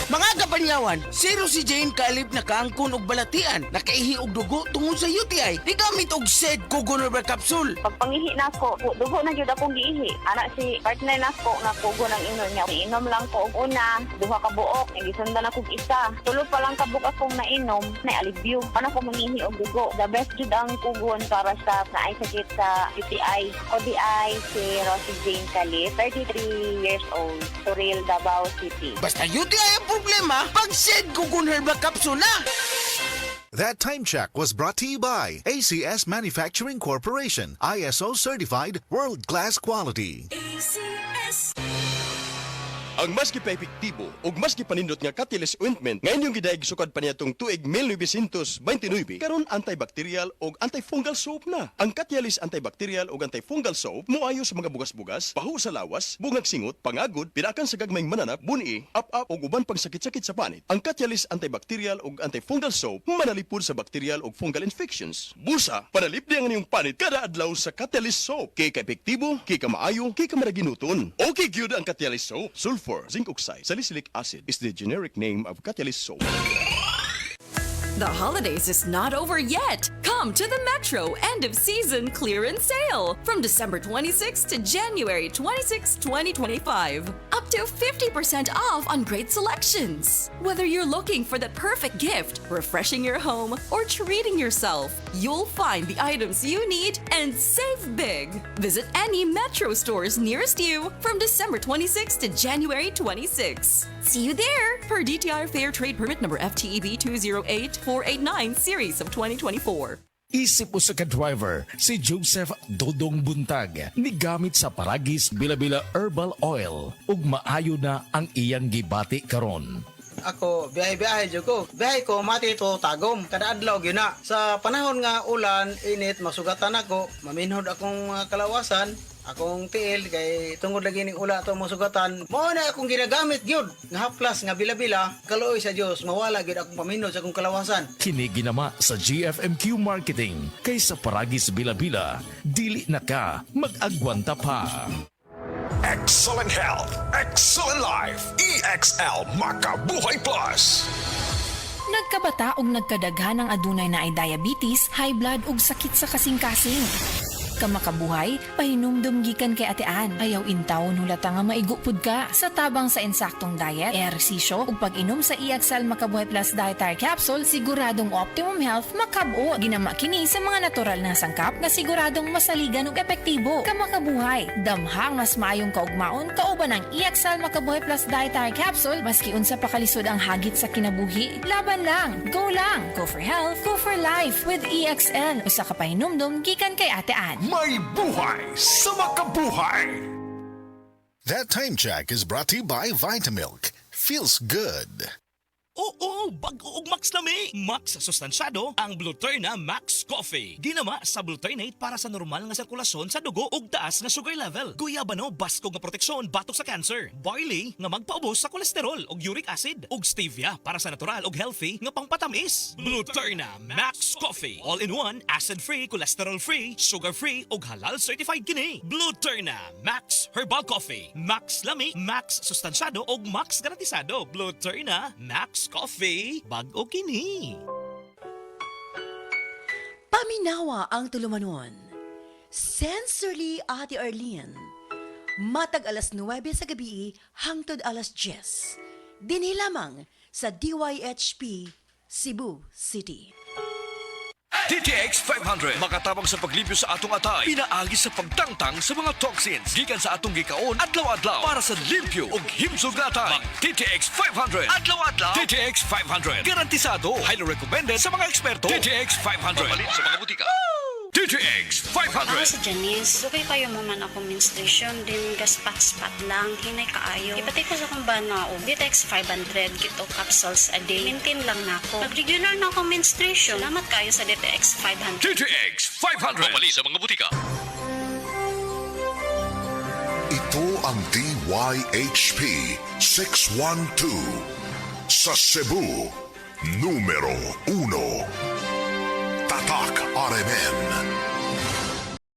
Mga kapanyawan, zero si Jane kalip na kaangkon og balatian, nakaihi og dugo tungod sa UTI. Di gamit og said Kugon Herbal Capsule. Pag pangihi na ko, dugo na jud akong giihi. Anak si partner na ko nga kugo ng inom niya. Inom lang ko og una, duha ka buok, gisundan ako og isa. Tulo pa lang ka buok akong nainom, na alibyo. Ano ko mangihi og dugo. The best jud ang kugon para sa naay sakit sa UTI. ODI si Rosie Jane Calip, 33 years old, Suril, Davao City. Basta UTI ang problema, pag said Kugon Herbal Capsule na. That time check was brought to you by ACS Manufacturing Corporation, ISO certified, world-class quality. Ang mas gipaepektibo ug mas gipanindot nga Catalyst ointment ngayon yung gidaig sukad pa niya tong tuig 1929 karon antibacterial ug antifungal soap na. Ang Catalyst antibacterial ug antifungal soap moayo sa mga bugas-bugas, pahu sa lawas, bungag singot, pangagod, pinakan sa gagmayng mananap, buni, up-up ug uban pang sakit-sakit sa panit. Ang Catalyst antibacterial ug antifungal soap manalipod sa bacterial ug fungal infections. Busa, panalip diyan ang iyong panit kada adlaw sa Catalyst soap. Kay ka-epektibo, kay ka maayo, kay ka maraginuton. Okay gyud ang Catalyst soap. Sulfur, zinc oxide, salicylic acid is the generic name of Catalyst soap. The holidays is not over yet. Come to the Metro end of season clearance sale from December 26 to January 26, 2025. Up to 50% off on great selections. Whether you're looking for the perfect gift, refreshing your home, or treating yourself, you'll find the items you need and save big. Visit any Metro stores nearest you from December 26 to January 26. See you there! Per DTI Fair Trade Permit number FTEB 208489 series of 2024. Isip mo sa ka-driver, si Joseph Dodong Buntag, nigamit sa Paragis Bila-Bila Herbal Oil, ug maayo na ang iyang gibati karon. Ako, biyahe-biyahe dyan ko. Biyahe ko, mati ito tagom. Kada adlaw gina. Sa panahon nga ulan, init, masugatan ako. Maminhod akong kalawasan. Akong tiil, kay tungod lagi ning ula ito masugatan. Mao na akong ginagamit yun. Nga haplas, nga bila-bila. Kaluoy sa Diyos, mawala gid akong paminhod sa akong kalawasan. Kini ginama sa GFMQ Marketing. Kay sa Paragis Bila-Bila, dili na ka mag-agwanta pa. Excellent health, excellent life. EXL Makabuhay Plus. Nagkabata og nagkadaghan ng adunay na ay diabetes, high blood ug sakit sa kasing-kasing. Kamakabuhay, pahinumdum gikan kay atean. Ayaw intaw hulata nga maigupod ka. Sa tabang sa insaktong diet, ehersisyo ug pag-inom sa EXL Makabuhay Plus Dietary Capsule, siguradong optimum health makab-o. Ginama kini sa mga natural na sangkap nga siguradong masaligan ug epektibo. Kamakabuhay, damhang mas maayong kaugmaon kauban ng EXL Makabuhay Plus Dietary Capsule maski unsa pa kalisod ang hagit sa kinabuhi. Laban lang, go for health, go for life with EXL. Usa ka pahinumdum gikan kay atean. May buhay sa makabuhay. That time check is brought to you by Vitamilk. Feels good. Oo, bago og Max lami. Max sa sustansyado ang Bluturna Max Coffee. Ginama sa Bluturnate para sa normal nga sirkulasyon sa dugo ug taas nga sugar level. Guyabano basko nga proteksyon batok sa cancer. Barley nga magpaubos sa kolesterol ug uric acid. Ug stevia para sa natural ug healthy nga pangpatamis. Bluturna Max Coffee. All-in-one, acid-free, cholesterol-free, sugar-free ug halal certified kini. Bluturna Max Herbal Coffee. Max lami, Max sustansyado ug Max garantisado. Bluturna Max Coffee, bago kini. Paminawa ang tulumanon. Sensorily Ate Arlene. Matag alas 9 sa gabi hangtod alas 10. Dinhi lamang sa DYHP Cebu City. DTX 500 makatabang sa paglibyo sa atong atay, pinaagi sa pagtangtang sa mga toxins gikan sa atong gikaon adlaw-adlaw para sa limpyo ug himsog na atay. DTX 500 adlaw-adlaw. DTX 500 garantisado, highly recommended sa mga eksperto. DTX 500 mabalin sa mga butika. DTX 500. Ako si Janice. Sukay kayo mo man ako menstruation din gaspat-spat lang. Hinay kaayo. Ipatay ko sa kong banao. DTX 500. Kito capsules a day. Maintain lang na ako. Pag-regular na ako menstruation. Salamat kayo sa DTX 500. DTX 500. Mabali sa mga butika. Ito ang DYHP 612 sa Cebu, numero 1. Tatak RMN.